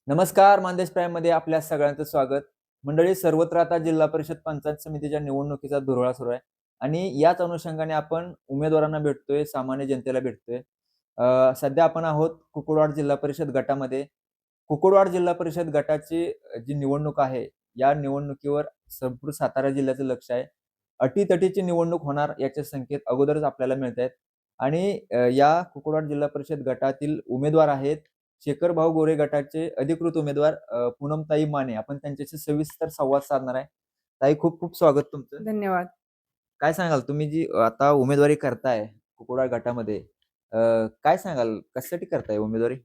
नमस्कार, मानदेश प्राईममध्ये आपल्या सगळ्यांचं स्वागत. मंडळी, सर्वत्र आता जिल्हा परिषद पंचायत समितीच्या निवडणुकीचा धुरळा सुरू आहे आणि याच अनुषंगाने आपण उमेदवारांना भेटतोय, सामान्य जनतेला भेटतोय. सध्या आपण आहोत कुकुडवाड जिल्हा परिषद गटामध्ये. कुकुडवाड जिल्हा परिषद गटाची जी निवडणूक आहे, या निवडणुकीवर संपूर्ण सातारा जिल्ह्याचं लक्ष आहे. अटीतटीची निवडणूक होणार याचे संकेत अगोदरच आपल्याला मिळत आहेत आणि या कुकुडवाड जिल्हा परिषद गटातील उमेदवार आहेत शेखर भाऊ गोरे गटाचे अधिकृत उमेदवार पूनमताई माने. आपण त्यांच्याशी सविस्तर संवाद साधणार आहे. ताई, खूप खूप स्वागत तुमचं. धन्यवाद. काय सांगाल तुम्ही जी आता उमेदवारी करताय कुकुडवाड गटामध्ये, काय सांगाल कशासाठी करताय उमेदवारी?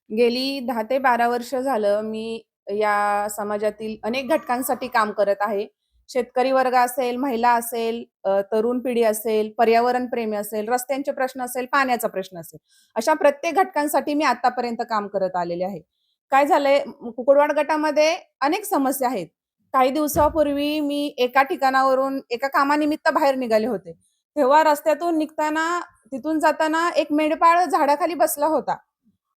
गेली 10 ते 12 वर्ष झालं मी या समाजातील अनेक घटकांसाठी काम करत आहे. शेतकरी वर्ग असेल, महिला असेल, तरुण पिढी असेल, पर्यावरण प्रेमी असेल, रस्त्यांचे प्रश्न असेल, पाण्याचा प्रश्न असेल. अशा प्रत्येक घटकांसाठी मी आतापर्यंत काम करत आलेले आहे. काय झालंय, कुकुडवाड गटामध्ये अनेक समस्या आहेत. काही दिवसापूर्वी मी एका ठिकाणावरून एका कामानिमित्त बाहेर निघाले होते. तेव्हा रस्त्यातून निघताना, तिथून जाताना एक मेंढपाळ झाडाखाली बसला होता.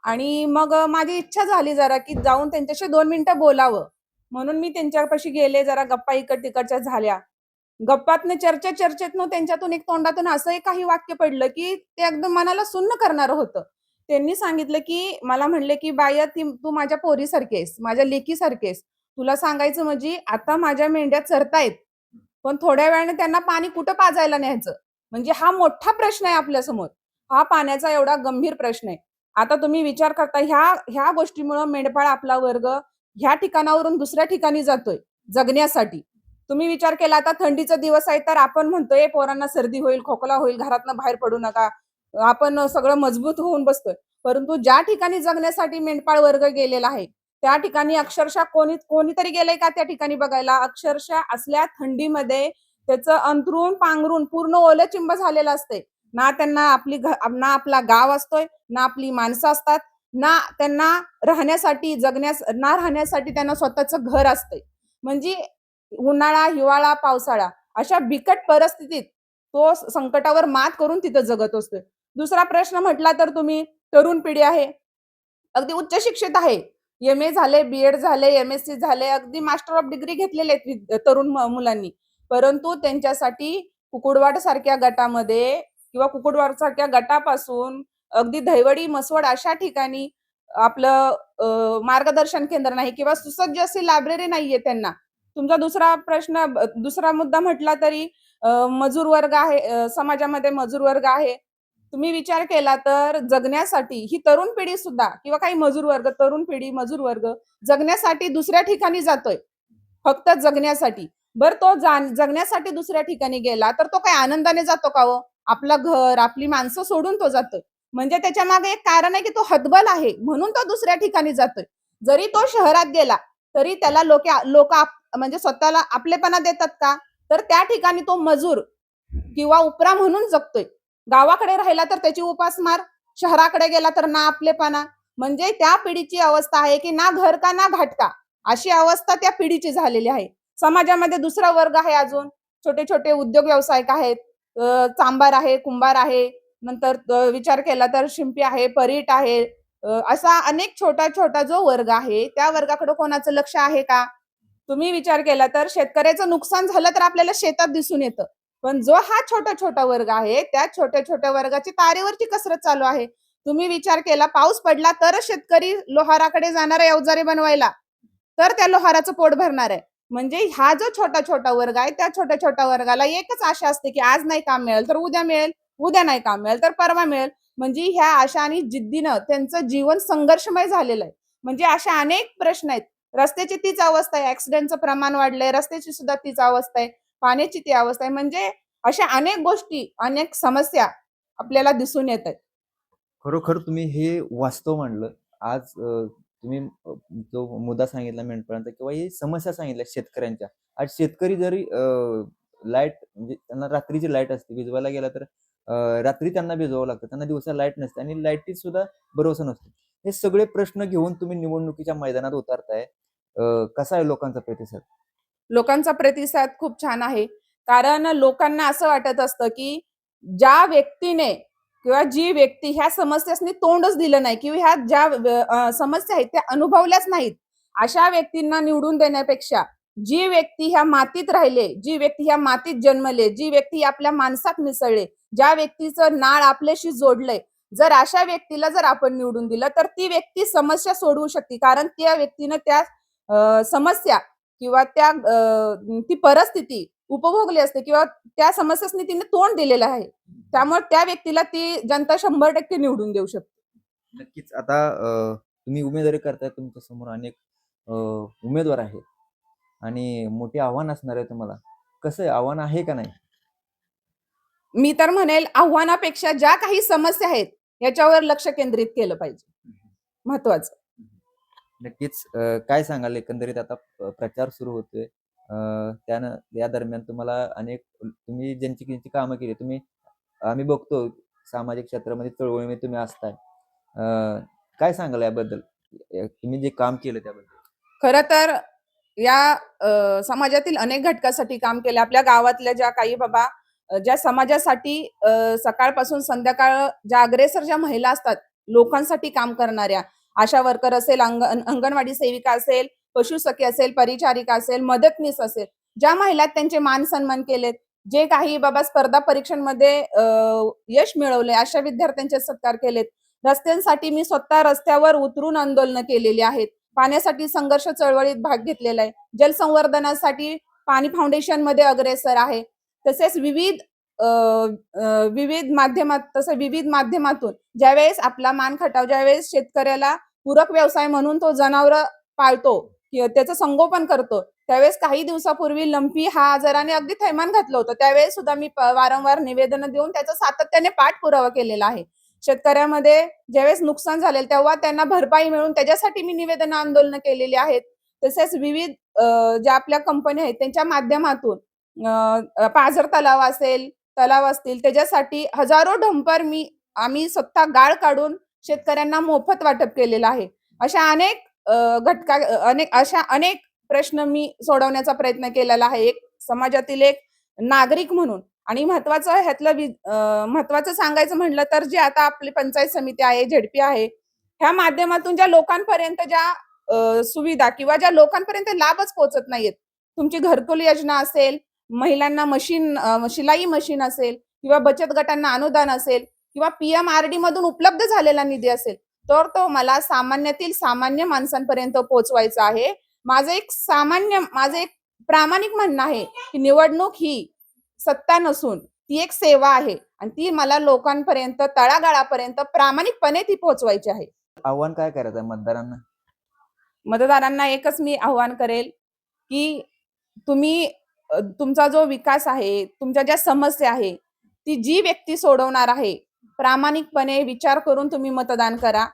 आणि मग माझी इच्छा झाली जरा की जाऊन त्यांच्याशी 2 मिनिटं बोलावं. म्हणून मी त्यांच्यापाशी गेले, जरा गप्पा इकड-तिकडच्या झाल्या. गप्पातनं चर्चेतनं त्यांच्यातून एक तोंडातून असंही काही वाक्य पडलं, की ते एकदम मनाला सुन्न करणारं होतं. त्यांनी सांगितलं, की मला म्हणले, की "बाया, तू माझ्या पोरीसारखी आहेस, माझ्या लेकीसारखी आहेस. तुला सांगायचं म्हणजे आता माझ्या मेंढ्या चरतायत, पण थोड्या वेळाने त्यांना पाणी कुठं पाजायला न्यायचं? म्हणजे हा मोठा प्रश्न आहे आपल्यासमोर. हा पाण्याचा एवढा गंभीर प्रश्न आहे. आता तुम्ही विचार करता ह्या ह्या गोष्टीमुळं मेंढपाळ आपला वर्ग ह्या ठिकाणावरून दुसऱ्या ठिकाणी जातोय जगण्यासाठी. तुम्ही विचार केला, आता थंडीचा दिवस आहे तर आपण म्हणतोय पोरांना सर्दी होईल, खोकला होईल, घरातनं बाहेर पडू नका. आपण सगळं मजबूत होऊन बसतोय. परंतु ज्या ठिकाणी जगण्यासाठी मेंढपाळ वर्ग गेलेला आहे, त्या ठिकाणी अक्षरशः कोणीतरी गेलंय का त्या ठिकाणी बघायला? अक्षरशः असल्या थंडीमध्ये त्याचं अंथरूण पांघरून पूर्ण ओलंचिंब झालेलं असतंय. ना त्यांना ना आपला गाव असतोय, ना आपली माणसं असतात, ना त्यांना राहण्यासाठी त्यांना स्वतःचं घर असतंय. म्हणजे उन्हाळा, हिवाळा, पावसाळा अशा बिकट परिस्थितीत तो संकटावर मात करून तिथं जगत असतोय. दुसरा प्रश्न म्हटला तर तुम्ही तरुण पिढी आहे. अगदी उच्च शिक्षित आहे. एम-ए झाले, बी-एड झाले, एम-एस-सी झाले, अगदी मास्टर ऑफ डिग्री घेतलेले आहेत तरुण मुलांनी. परंतु त्यांच्यासाठी कुकुडवाड सारख्या गटामध्ये किंवा कुकुडवाड सारख्या गटापासून अगदी दहिवडी, मसवड अशा ठिकाणी आपलं मार्गदर्शन केंद्र नाही किंवा सुसज्ज अशी लायब्ररी नाहीये त्यांना. तुमचा दुसरा मुद्दा म्हटला तरी मजूर वर्ग आहे, समाजामध्ये मजूर वर्ग आहे. तुम्ही विचार केला तर जगण्यासाठी ही तरुण पिढी सुद्धा किंवा काही मजूर वर्ग, तरुण पिढी, मजूर वर्ग जगण्यासाठी दुसऱ्या ठिकाणी जातोय. फक्त जगण्यासाठी. बरं, तो जगण्यासाठी दुसऱ्या ठिकाणी गेला तर तो काही आनंदाने जातो का हो? आपलं घर, आपली माणसं सोडून तो जातोय. म्हणजे त्याच्यामागे एक कारण आहे की तो हतबल आहे म्हणून तो दुसऱ्या ठिकाणी जातोय. जरी तो शहरात गेला तरी त्याला लोक म्हणजे स्वतःला आपलेपणा देतात का? तर त्या ठिकाणी तो मजूर किंवा उपरा म्हणून जगतोय. गावाकडे राहिला तर त्याची उपासमार, शहराकडे गेला तर ना आपलेपणा. म्हणजे त्या पिढीची अवस्था आहे की ना घर का ना घाटका, अशी अवस्था त्या पिढीची झालेली आहे. समाजामध्ये दुसरा वर्ग आहे अजून, छोटे छोटे उद्योग व्यावसायिक आहेत, चांबार आहे, कुंभार आहे, नंतर विचार केला तर शिंपी आहे, परीट आहे. असा अनेक छोटा छोटा जो वर्ग आहे त्या वर्गाकडे कोणाचं लक्ष आहे का? तुम्ही विचार केला तर शेतकऱ्याचं नुकसान झालं तर आपल्याला शेतात दिसून येतं. पण जो हा छोटा छोटा वर्ग आहे त्या छोट्या छोट्या वर्गाची तारेवरची कसरत चालू आहे. तुम्ही विचार केला, पाऊस पडला तरच शेतकरी लोहाराकडे जाणार आहे अवजारे बनवायला, तर त्या लोहाराचं पोट भरणार आहे. म्हणजे हा जो छोटा छोटा वर्ग आहे त्या छोट्या छोट्या वर्गाला एकच आशा असते की आज नाही काम मिळेल तर उद्या मिळेल, उद्या नाही काम मिळेल तर परवा मिळेल. म्हणजे ह्या आशा आणि जिद्दीनं त्यांचं जीवन संघर्षमय झालेलं आहे. म्हणजे अशा अनेक प्रश्न आहेत. रस्त्याची तीच अवस्था आहे, ऍक्सिडेंटचं प्रमाण वाढलंय, रस्त्याची सुद्धा तीच अवस्था आहे, पाण्याची ती अवस्था आहे. म्हणजे अशा अनेक गोष्टी, अनेक समस्या आपल्याला दिसून येत आहेत. खरोखर तुम्ही हे वास्तव मांडलं. आज तुम्ही जो मुद्दा सांगितला मेंढपाळांचा किंवा ही समस्या सांगितल्या शेतकऱ्यांच्या. आज शेतकरी जरी लाईट म्हणजे त्यांना रात्रीची लाईट असते, भिजवायला गेला तर रात्री त्यांना भिजवावं लागतं. त्यांना दिवसा लाईट नसते आणि लाईटीत सुद्धा भरोसा नसतो. हे सगळे प्रश्न घेऊन तुम्ही निवडणुकीच्या मैदानात उतरताय. कसा आहे लोकांचा प्रतिसाद? लोकांचा प्रतिसाद खूप छान आहे. कारण लोकांना असं वाटत असतं, की ज्या व्यक्तीने किंवा जी व्यक्ती ह्या समस्यांनी तोंडच दिलं नाही किंवा ह्या ज्या समस्या आहेत त्या अनुभवल्याच नाहीत, अशा व्यक्तींना निवडून देण्यापेक्षा जी व्यक्ती ह्या मातीत राहिले, जी व्यक्ती ह्या मातीत जन्मले, जी व्यक्ती आपल्या माणसात मिसळले, ज्या व्यक्तीचं नाळ आपल्याशी जोडलंय, जर अशा व्यक्तीला जर आपण निवडून दिलं तर ती व्यक्ती समस्या सोडवू शकते. कारण त्या व्यक्तीनं त्या समस्या किंवा ती परिस्थिती उपभोगली असते किंवा त्या समस्यांनी तिने तोंड दिलेलं आहे. त्यामुळे त्या व्यक्तीला ती जनता 100% निवडून देऊ शकते. नक्कीच. आता तुम्ही उमेदवारी करताय, तुमच्या समोर अनेक उमेदवार आहेत आणि मोठे आव्हान असणार आहे तुम्हाला. कसं आहे, आव्हान आहे का नाही? मी तर म्हणेल आव्हानापेक्षा ज्या काही समस्या आहेत याच्यावर लक्ष केंद्रित केलं पाहिजे. महत्वाचं. नक्कीच. काय सांगाल एकंदरीत आता प्रचार सुरू होतोय. त्यानं या दरम्यान तुम्हाला तुम्ही ज्यांची कामं केली, आम्ही बघतो सामाजिक क्षेत्रामध्ये चळवळीमध्ये तुम्ही असताय. काय सांगाल याबद्दल? तुम्ही जे काम केलं त्याबद्दल? खरं तर या समाजातील अनेक घटकासाठी काम केलं. आपल्या गावातल्या ज्या काही बाबा ज्या समाजासाठी सकाळपासून संध्याकाळ ज्या अग्रेसर ज्या महिला असतात, लोकांसाठी काम करणाऱ्या, आशा वर्कर असेल, अंगणवाडी सेविका असेल, पशुसखी असेल, परिचारिका असेल, मदतनीस असेल, ज्या महिला त्यांचे मान सन्मान केलेत, जे काही बाबा स्पर्धा परीक्षांमध्ये यश मिळवले, अशा विद्यार्थ्यांचे सत्कार केलेत. रस्त्यांसाठी मी स्वतः रस्त्यावर उतरून आंदोलनं केलेली आहेत. पाण्यासाठी संघर्ष चळवळीत भाग घेतलेला आहे. जलसंवर्धनासाठी पाणी फाउंडेशनमध्ये अग्रेसर आहे. तसेच विविध माध्यमातून ज्यावेळेस आपला मान खटाव, ज्यावेळेस शेतकऱ्याला पूरक व्यवसाय म्हणून तो जनावरं पाळतो किंवा त्याचं संगोपन करतो, त्यावेळेस काही दिवसापूर्वी लंपी हा आजाराने अगदी थैमान घातलं होतं. त्यावेळेस सुद्धा मी वारंवार निवेदनं देऊन त्याचा सातत्याने पाठपुरावा केलेला आहे. शेतकऱ्यामध्ये ज्यावेळेस नुकसान झालेलं तेव्हा त्यांना भरपाई मिळून त्याच्यासाठी मी निवेदनं, आंदोलनं केलेली आहेत. तसेच विविध ज्या आपल्या कंपन्या आहेत त्यांच्या माध्यमातून पाझर तलाव असतील त्याच्यासाठी हजारो डंपर आम्ही स्वतः गाळ काढून शेतकऱ्यांना मोफत वाटप केलेलं आहे. अशा अनेक प्रश्न मी सोडवण्याचा प्रयत्न केलेला आहे एक समाजातील एक नागरिक म्हणून. आणि महत्वाचं सांगायचं म्हटलं तर जे आता आपली पंचायत समिती आहे, झेडपी आहे, ह्या माध्यमातून ज्या लोकांपर्यंत ज्या सुविधा किंवा ज्या लोकांपर्यंत लाभच पोहोचत नाहीयेत, तुमची घरकुल योजना असेल, महिलांना शिलाई मशीन असेल किंवा बचत गटांना अनुदान असेल किंवा PMRD मधून उपलब्ध झालेला निधी असेल, तर तो मला सामान्यातील सामान्य माणसांपर्यंत पोहोचवायचा आहे. माझं एक प्रामाणिक म्हणणं आहे की निवडणूक ही सत्ता नसून ती एक सेवा आहे आणि ती मला लोकांपर्यंत, तळागाळापर्यंत प्रामाणिकपणे ती पोहोचवायची आहे. आव्हान काय करायचं आहे मतदारांना? मतदारांना एकच मी आव्हान करेल की तुम्ही तुमचा जो विकास आहे, तुमच्या ज्या समस्या आहे, ती जी व्यक्ती सोडवणार आहे, प्रामाणिकपणे विचार करून तुम्ही मतदान करा.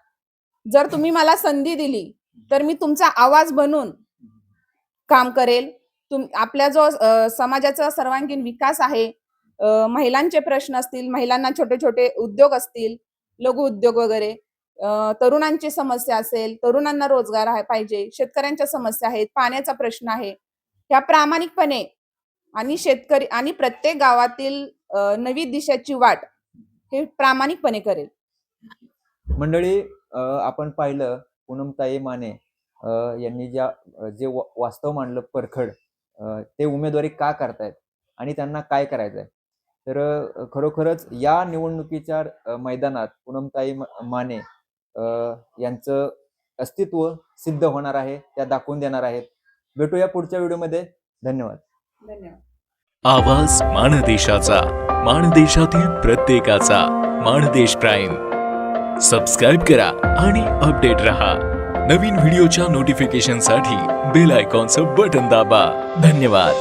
जर तुम्ही मला संधी दिली तर मी तुमचा आवाज बनून काम करेल. आपल्या जो समाजाचा सर्वांगीण विकास आहे, महिलांचे प्रश्न असतील, महिलांना छोटे छोटे उद्योग असतील, लघु उद्योग वगैरे, तरुणांची समस्या असेल, तरुणांना रोजगार पाहिजे, शेतकऱ्यांच्या समस्या आहेत, पाण्याचा प्रश्न आहे, ह्या प्रामाणिकपणे आणि शेतकरी आणि प्रत्येक गावातील नवी दिशेची वाट हे प्रामाणिकपणे करेल. मंडळी, आपण पाहिलं पूनमताई माने यांनी जे वास्तव मांडलं परखड, ते उमेदवारी का करतायत आणि त्यांना काय करायचंय. तर खरोखरच या निवडणुकीच्या मैदानात पूनमताई माने यांचं अस्तित्व सिद्ध होणार आहे, त्या दाखवून देणार आहेत. भेटूया पुढच्या व्हिडिओमध्ये. धन्यवाद. आवाज माणदेशाचा, माणदेशातील प्रत्येकाचा. माणदेश प्राईम सबस्क्राईब करा आणि अपडेट रहा. नवीन व्हिडिओच्या नोटिफिकेशनसाठी बेल आयकॉनचं बटन दाबा. धन्यवाद.